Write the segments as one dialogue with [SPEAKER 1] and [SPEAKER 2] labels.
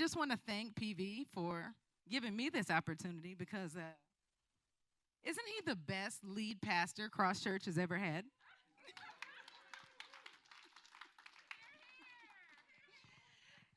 [SPEAKER 1] just want to thank PV for giving me this opportunity because isn't he the best lead pastor Cross Church has ever had?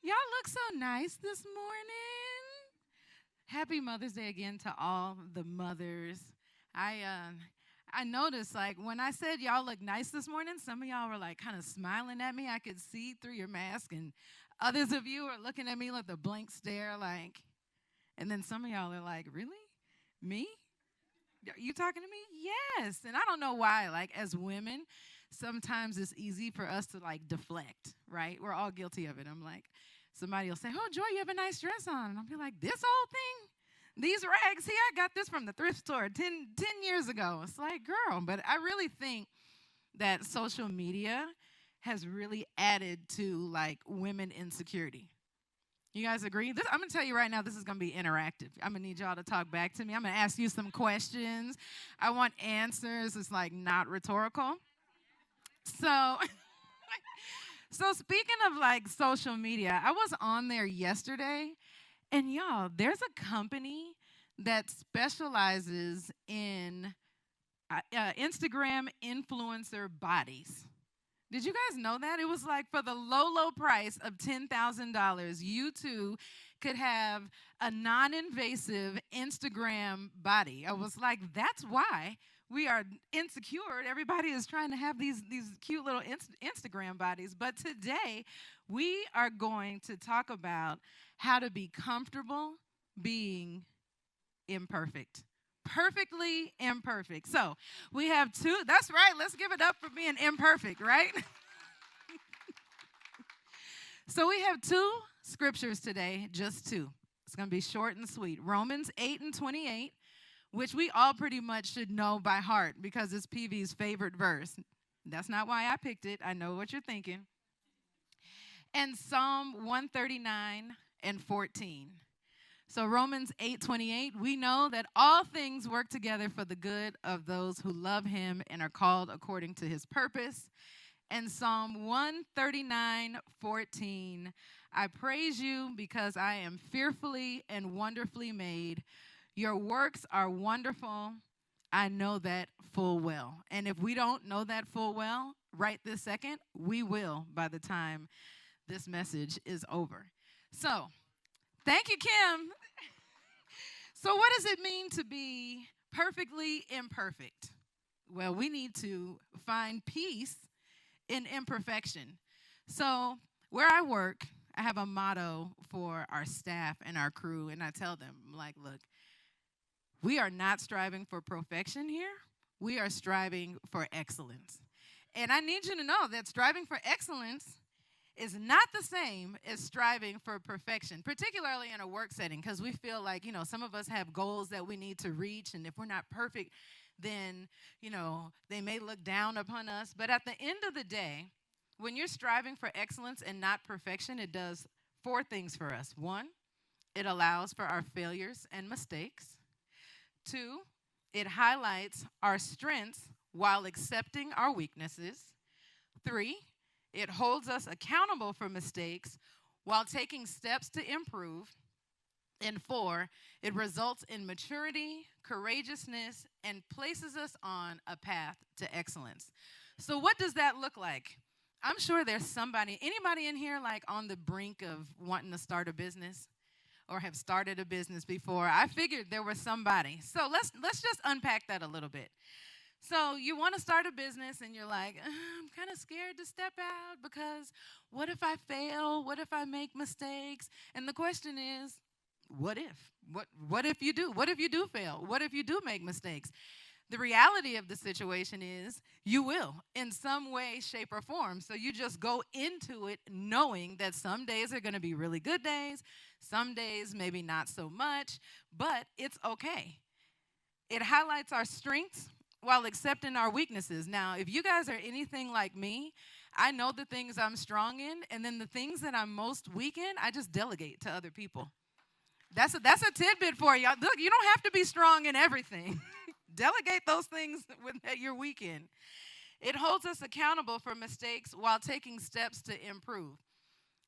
[SPEAKER 1] Y'all look so nice this morning. Happy Mother's Day again to all the mothers. I noticed, like, when I said y'all look nice this morning, some of y'all were, like, kind of smiling at me. I could see through your mask, and others of you are looking at me with a blank stare, like, and then some of y'all are like, really? Me? You talking to me? Yes. And I don't know why, like, as women, sometimes it's easy for us to, like, deflect, right? We're all guilty of it. I'm like, somebody will say, oh, Joy, you have a nice dress on. And I'll be like, this old thing? These rags? See, I got this from the thrift store 10 years ago. It's like, girl. But I really think that social media has really added to, like, women insecurity. You guys agree? I'm going to tell you right now, this is going to be interactive. I'm going to need y'all to talk back to me. I'm going to ask you some questions. I want answers. It's, like, not rhetorical. So, so speaking of, like, social media, I was on there yesterday, and y'all, there's a company that specializes in Instagram influencer bodies. Did you guys know that? It was like for the low price of $10,000, you too could have a non-invasive Instagram body. I was like, that's why we are insecure. Everybody is trying to have these cute little Instagram bodies. But today, we are going to talk about how to be comfortable being imperfect. Perfectly imperfect. So we have two. That's right. Let's give it up for being imperfect, right? So we have two scriptures today, just two. It's going to be short and sweet. Romans 8:28, which we all pretty much should know by heart because it's PV's favorite verse. That's not why I picked it. I know what you're thinking. And Psalm 139:14. So Romans 8:28, we know that all things work together for the good of those who love him and are called according to his purpose. And Psalm 139:14, I praise you because I am fearfully and wonderfully made. Your works are wonderful. I know that full well. And if we don't know that full well right this second, we will by the time this message is over. So, thank you, Kim. So what does it mean to be perfectly imperfect? Well, we need to find peace in imperfection. So where I work, I have a motto for our staff and our crew, and I tell them, like, look, we are not striving for perfection here. We are striving for excellence. And I need you to know that striving for excellence is not the same as striving for perfection, particularly in a work setting, because we feel like, some of us have goals that we need to reach, and if we're not perfect, then, they may look down upon us. But at the end of the day, when you're striving for excellence and not perfection, it does four things for us. One, it allows for our failures and mistakes. Two, it highlights our strengths while accepting our weaknesses. Three, it holds us accountable for mistakes while taking steps to improve. And four, it results in maturity, courageousness, and places us on a path to excellence. So what does that look like? I'm sure there's anybody in here like on the brink of wanting to start a business or have started a business before? I figured there was somebody. So let's just unpack that a little bit. So you want to start a business and you're like, I'm kind of scared to step out because what if I fail? What if I make mistakes? And the question is, what if? What if you do? What if you do fail? What if you do make mistakes? The reality of the situation is you will in some way, shape, or form. So you just go into it knowing that some days are going to be really good days, some days maybe not so much, but it's okay. It highlights our strengths while accepting our weaknesses. Now, if you guys are anything like me, I know the things I'm strong in, and then the things that I'm most weak in, I just delegate to other people. That's a tidbit for y'all. Look, you don't have to be strong in everything. Delegate those things that you're weak in. It holds us accountable for mistakes while taking steps to improve.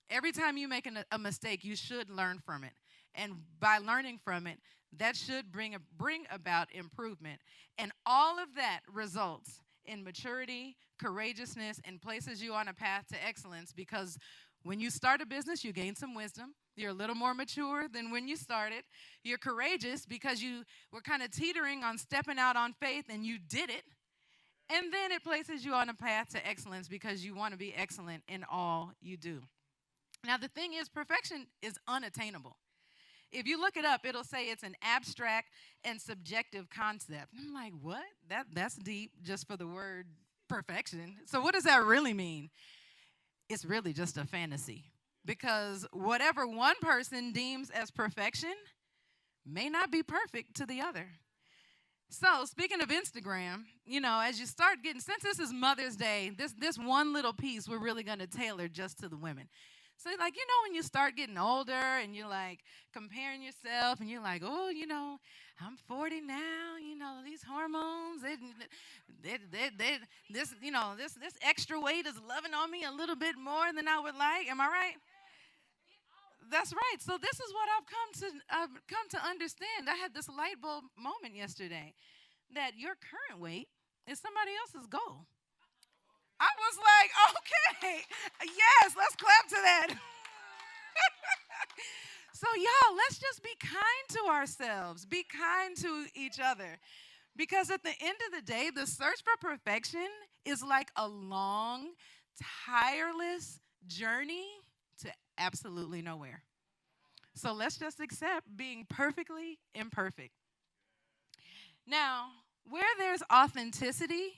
[SPEAKER 1] Every time you make a mistake, you should learn from it. And by learning from it, that should bring about improvement. And all of that results in maturity, courageousness, and places you on a path to excellence because when you start a business, you gain some wisdom. You're a little more mature than when you started. You're courageous because you were kind of teetering on stepping out on faith and you did it. And then it places you on a path to excellence because you want to be excellent in all you do. Now, the thing is, perfection is unattainable. If you look it up, it'll say it's an abstract and subjective concept. I'm like, what? That's deep just for the word perfection. So what does that really mean? It's really just a fantasy. Because whatever one person deems as perfection may not be perfect to the other. So, speaking of Instagram, as you start getting, since this is Mother's Day, this one little piece we're really going to tailor just to the women. So, when you start getting older and you're, comparing yourself and you're like, oh, I'm 40 now, these hormones, this extra weight is loving on me a little bit more than I would like. Am I right? That's right. So this is what I've come to understand. I had this light bulb moment yesterday that your current weight is somebody else's goal. I was like, okay, yes, let's clap to that. So y'all, let's just be kind to ourselves. Be kind to each other. Because at the end of the day, the search for perfection is like a long, tireless journey to absolutely nowhere. So let's just accept being perfectly imperfect. Now, where there's authenticity,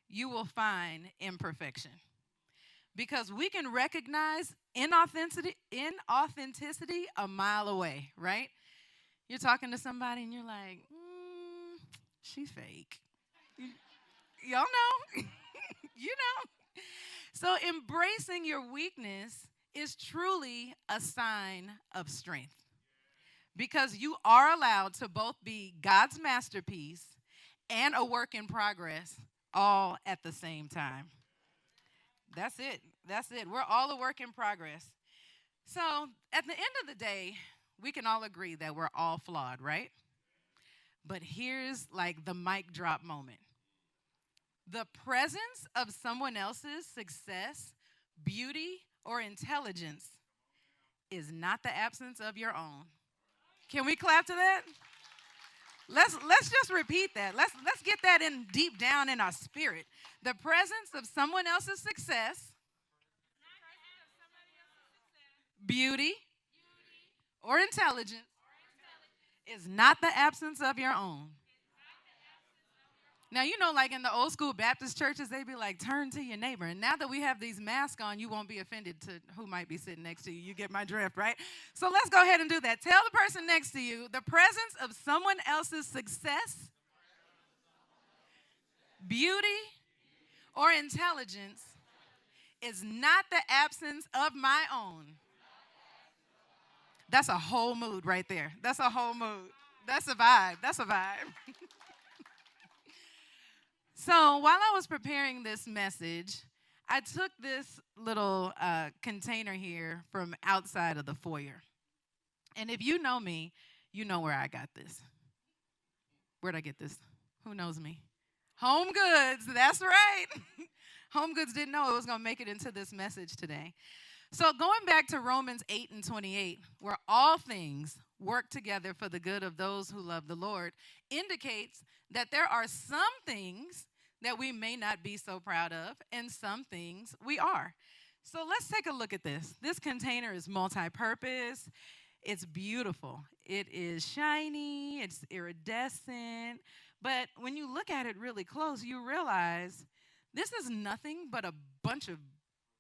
[SPEAKER 1] you will find imperfection. Because we can recognize inauthenticity a mile away, right? You're talking to somebody and you're like, she's fake. Y'all know. You know. So embracing your weakness is truly a sign of strength because you are allowed to both be God's masterpiece and a work in progress all at the same time. That's it. That's it. We're all a work in progress. So at the end of the day, we can all agree that we're all flawed, right? But here's the mic drop moment. The presence of someone else's success, beauty, or intelligence is not the absence of your own. Can we clap to that? Let's just repeat that. Let's get that in deep down in our spirit. The presence of someone else's success, beauty, or intelligence is not the absence of your own. Now, in the old school Baptist churches, they'd be like, turn to your neighbor. And now that we have these masks on, you won't be offended to who might be sitting next to you. You get my drift, right? So let's go ahead and do that. Tell the person next to you, the presence of someone else's success, beauty, or intelligence is not the absence of my own. That's a whole mood right there. That's a whole mood. That's a vibe. That's a vibe. So while I was preparing this message, I took this little container here from outside of the foyer. And if you know me, you know where I got this. Where'd I get this? Who knows me? Home Goods. That's right. Home Goods didn't know it was going to make it into this message today. So going back to Romans 8:28, where all things work together for the good of those who love the Lord, indicates that there are some things that we may not be so proud of, and some things we are. So let's take a look at this. This container is multi-purpose. It's beautiful. It is shiny. It's iridescent. But when you look at it really close, you realize this is nothing but a bunch of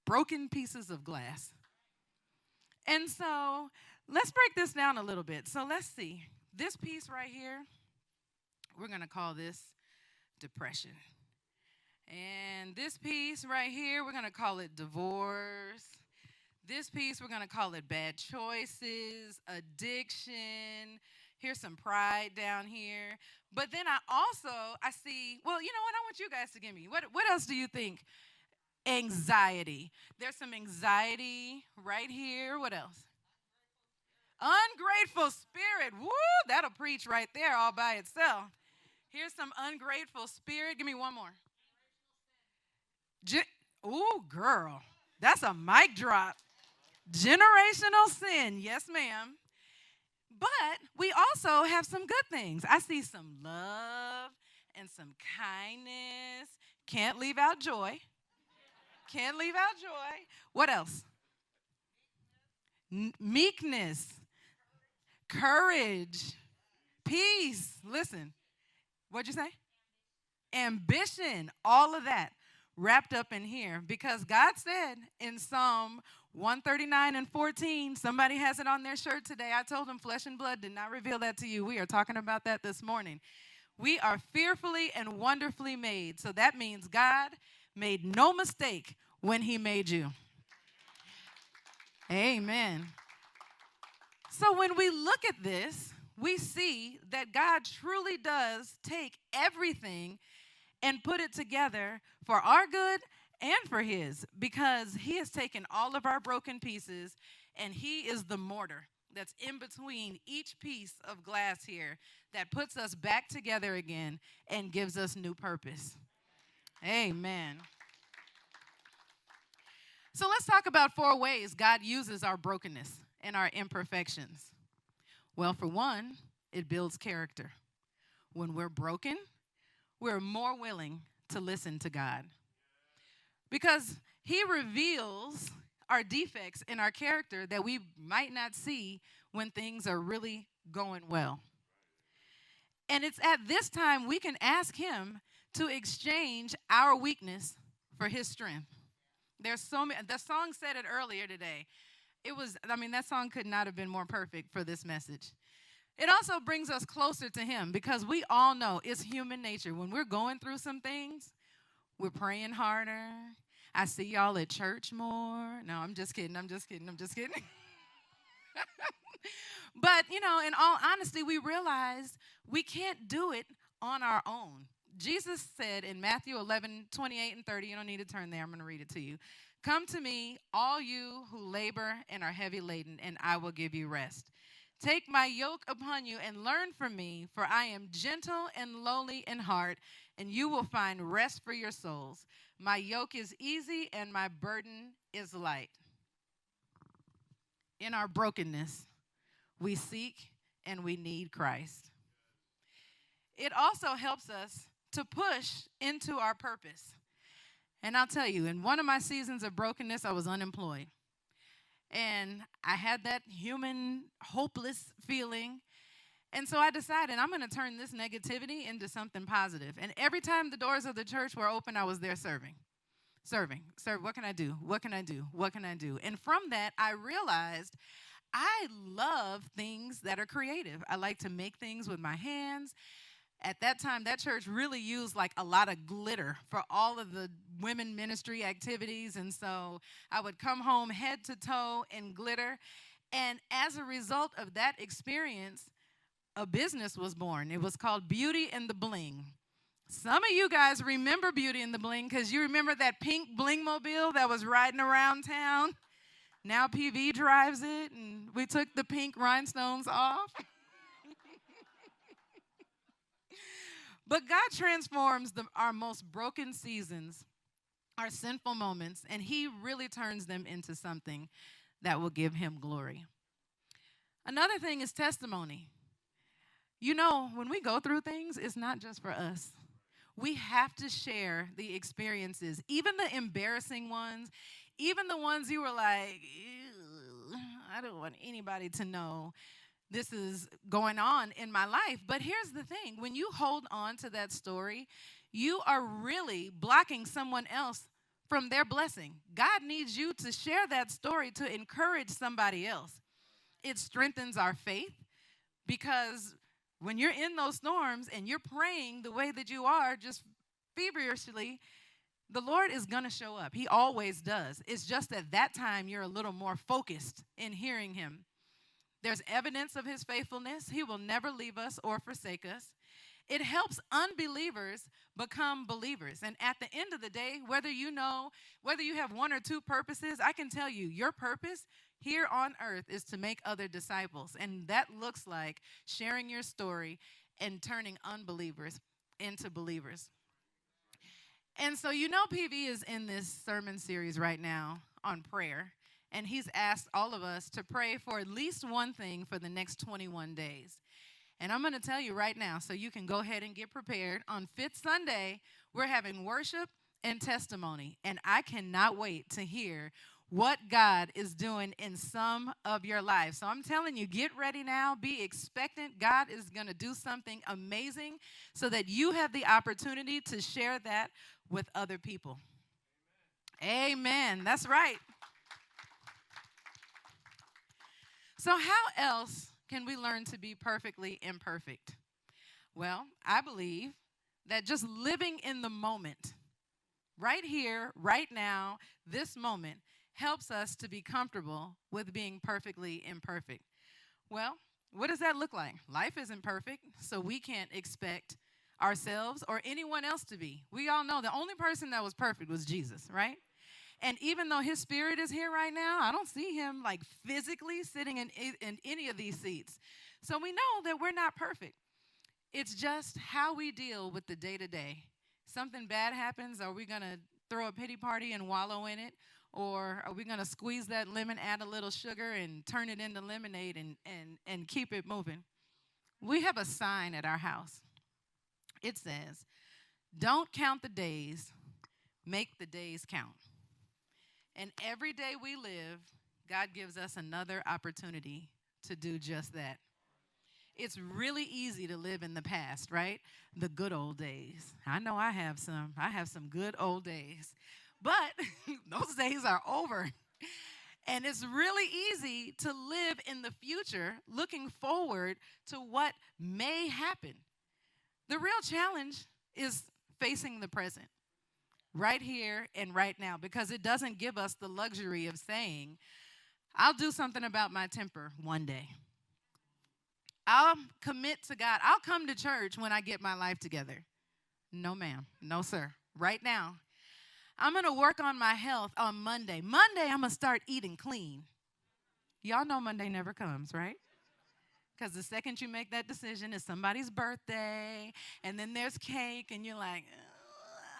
[SPEAKER 1] broken pieces of glass. And so let's break this down a little bit. So let's see. This piece right here, we're going to call this depression. And this piece right here, we're going to call it divorce. This piece, we're going to call it bad choices, addiction. Here's some pride down here. But then I see, well, you know what? I want you guys to give me. What else do you think Anxiety. There's some anxiety right here. What else? Ungrateful spirit. Woo, that'll preach right there all by itself. Here's some ungrateful spirit. Give me one more. Ge- Ooh, girl. That's a mic drop. Generational sin. Yes, ma'am. But we also have some good things. I see some love and some kindness. Can't leave out joy. Can't leave out joy. What else? Meekness, courage, peace. Listen, what'd you say? Ambition, all of that wrapped up in here because God said in Psalm 139 and 14, somebody has it on their shirt today. I told them flesh and blood did not reveal that to you. We are talking about that this morning. We are fearfully and wonderfully made. So that means God made no mistake when he made you. Amen. So when we look at this, we see that God truly does take everything and put it together for our good and for his, because he has taken all of our broken pieces and he is the mortar that's in between each piece of glass here that puts us back together again and gives us new purpose. Amen. So let's talk about 4 ways God uses our brokenness and our imperfections. Well, for one, it builds character. When we're broken, we're more willing to listen to God because he reveals our defects in our character that we might not see when things are really going well. And it's at this time we can ask him to exchange our weakness for his strength. There's so many. The song said it earlier today. That song could not have been more perfect for this message. It also brings us closer to him because we all know it's human nature. When we're going through some things, we're praying harder. I see y'all at church more. No, I'm just kidding. But, in all honesty, we realize we can't do it on our own. Jesus said in Matthew 11:28 and 30, you don't need to turn there, I'm going to read it to you. Come to me, all you who labor and are heavy laden, and I will give you rest. Take my yoke upon you and learn from me, for I am gentle and lowly in heart, and you will find rest for your souls. My yoke is easy and my burden is light. In our brokenness, we seek and we need Christ. It also helps us to push into our purpose. And I'll tell you, in one of my seasons of brokenness, I was unemployed. And I had that human hopeless feeling. And so I decided I'm going to turn this negativity into something positive. And every time the doors of the church were open, I was there serving. What can I do? What can I do? What can I do? And from that, I realized I love things that are creative. I like to make things with my hands. At that time, that church really used like a lot of glitter for all of the women ministry activities. And so I would come home head to toe in glitter. And as a result of that experience, a business was born. It was called Beauty and the Bling. Some of you guys remember Beauty and the Bling because you remember that pink bling mobile that was riding around town. Now PV drives it, and we took the pink rhinestones off. But God transforms our most broken seasons, our sinful moments, and he really turns them into something that will give him glory. Another thing is testimony. When we go through things, it's not just for us. We have to share the experiences, even the embarrassing ones, even the ones you were like, I don't want anybody to know this is going on in my life. But here's the thing. When you hold on to that story, you are really blocking someone else from their blessing. God needs you to share that story to encourage somebody else. It strengthens our faith because when you're in those storms and you're praying the way that you are, just feverishly, the Lord is going to show up. He always does. It's just at that time you're a little more focused in hearing him. There's evidence of his faithfulness. He will never leave us or forsake us. It helps unbelievers become believers. And at the end of the day, whether you have one or two purposes, I can tell you your purpose here on earth is to make other disciples. And that looks like sharing your story and turning unbelievers into believers. And so, PV is in this sermon series right now on prayer. And he's asked all of us to pray for at least one thing for the next 21 days. And I'm going to tell you right now, so you can go ahead and get prepared. On Fifth Sunday, we're having worship and testimony. And I cannot wait to hear what God is doing in some of your lives. So I'm telling you, get ready now. Be expectant. God is going to do something amazing so that you have the opportunity to share that with other people. Amen. That's right. So how else can we learn to be perfectly imperfect? Well, I believe that just living in the moment, right here, right now, this moment, helps us to be comfortable with being perfectly imperfect. Well, what does that look like? Life isn't perfect, so we can't expect ourselves or anyone else to be. We all know the only person that was perfect was Jesus, right? And even though his spirit is here right now, I don't see him like physically sitting in any of these seats. So we know that we're not perfect. It's just how we deal with the day-to-day. Something bad happens, are we going to throw a pity party and wallow in it? Or are we going to squeeze that lemon, add a little sugar, and turn it into lemonade and keep it moving? We have a sign at our house. It says, "Don't count the days, make the days count." And every day we live, God gives us another opportunity to do just that. It's really easy to live in the past, right? The good old days. I know I have some. I have some good old days. But those days are over. And it's really easy to live in the future, looking forward to what may happen. The real challenge is facing the present, right here and right now, because it doesn't give us the luxury of saying, I'll do something about my temper one day. I'll commit to God. I'll come to church when I get my life together. No, ma'am. No, sir. Right now. I'm going to work on my health on Monday. Monday, I'm going to start eating clean. Y'all know Monday never comes, right? Because the second you make that decision, it's somebody's birthday, and then there's cake, and you're like,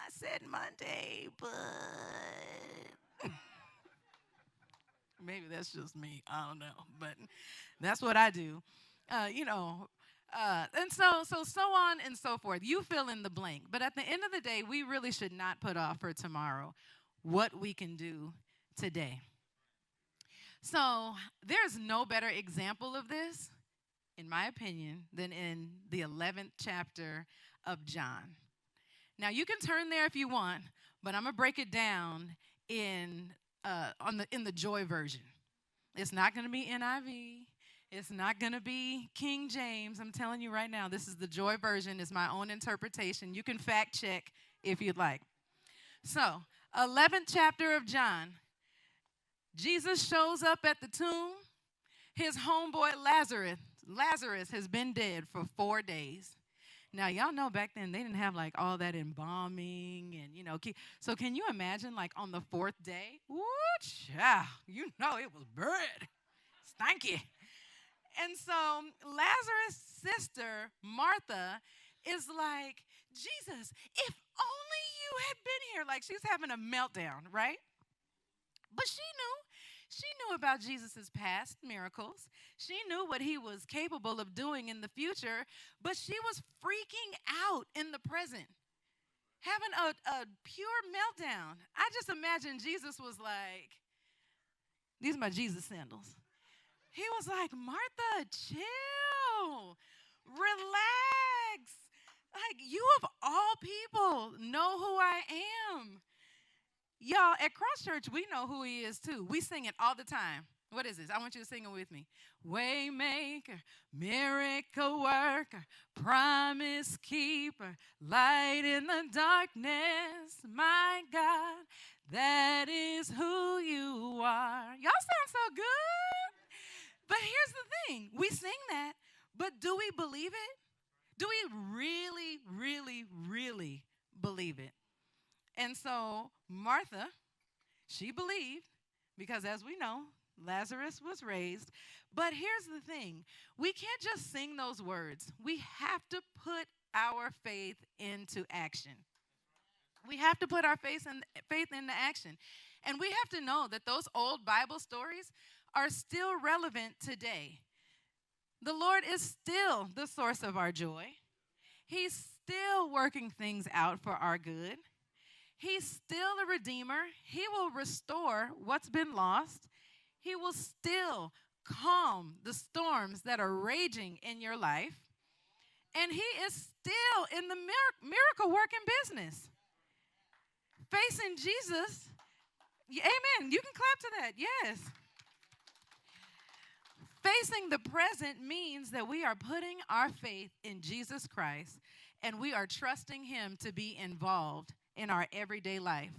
[SPEAKER 1] I said Monday, but maybe that's just me. I don't know, but that's what I do. And so on and so forth. You fill in the blank. But at the end of the day, we really should not put off for tomorrow what we can do today. So there's no better example of this, in my opinion, than in the 11th chapter of John. Now, you can turn there if you want, but I'm going to break it down in the Joy version. It's not going to be NIV. It's not going to be King James. I'm telling you right now, this is the Joy version. It's my own interpretation. You can fact check if you'd like. So, 11th chapter of John. Jesus shows up at the tomb. His homeboy Lazarus has been dead for 4 days. Now, y'all know back then they didn't have like all that embalming and, so can you imagine like on the 4th day? Woo, child, it was buried. Stanky. And so Lazarus' sister, Martha, is like, Jesus, if only you had been here. Like she's having a meltdown, right? But she knew about Jesus' past miracles. She knew what he was capable of doing in the future, but she was freaking out in the present, having a pure meltdown. I just imagine Jesus was like, these are my Jesus sandals. He was like, Martha, chill, relax. Like, you of all people know who I am. Y'all, at Cross Church, we know who he is too. We sing it all the time. What is this? I want you to sing it with me. Waymaker, miracle worker, promise keeper, light in the darkness, my God, that is who you are. Y'all sound so good. But here's the thing. We sing that, but do we believe it? Do we really, really, really believe it? And so Martha, she believed because, as we know, Lazarus was raised. But here's the thing, we can't just sing those words, we have to put our faith into action. We have to put our faith into action. And we have to know that those old Bible stories are still relevant today. The Lord is still the source of our joy. He's still working things out for our good. He's still a redeemer. He will restore what's been lost. He will still calm the storms that are raging in your life. And he is still in the miracle working business. Facing Jesus, amen. You can clap to that, yes. Facing the present means that we are putting our faith in Jesus Christ and we are trusting him to be involved in our everyday life,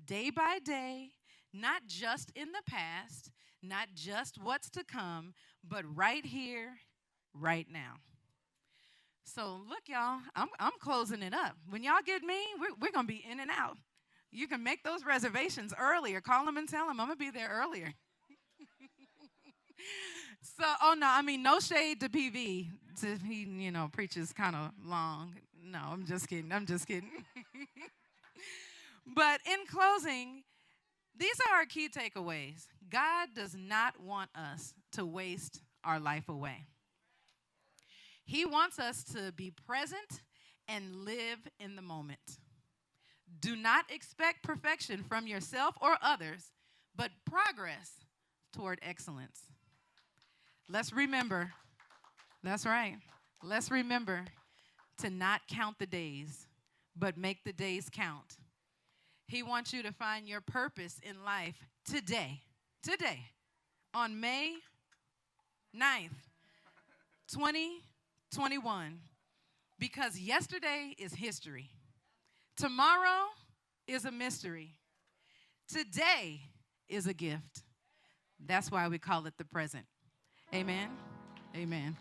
[SPEAKER 1] day by day, not just in the past, not just what's to come, but right here, right now. So look, y'all, I'm closing it up. When y'all get me, we're going to be in and out. You can make those reservations earlier. Call them and tell them I'm going to be there earlier. So, no shade to PV. He, preaches kind of long. No, I'm just kidding. But in closing, these are our key takeaways. God does not want us to waste our life away. He wants us to be present and live in the moment. Do not expect perfection from yourself or others, but progress toward excellence. Let's remember, that's right. Let's remember to not count the days, but make the days count. He wants you to find your purpose in life today, on May 9th, 2021, because yesterday is history. Tomorrow is a mystery. Today is a gift. That's why we call it the present. Amen. Amen.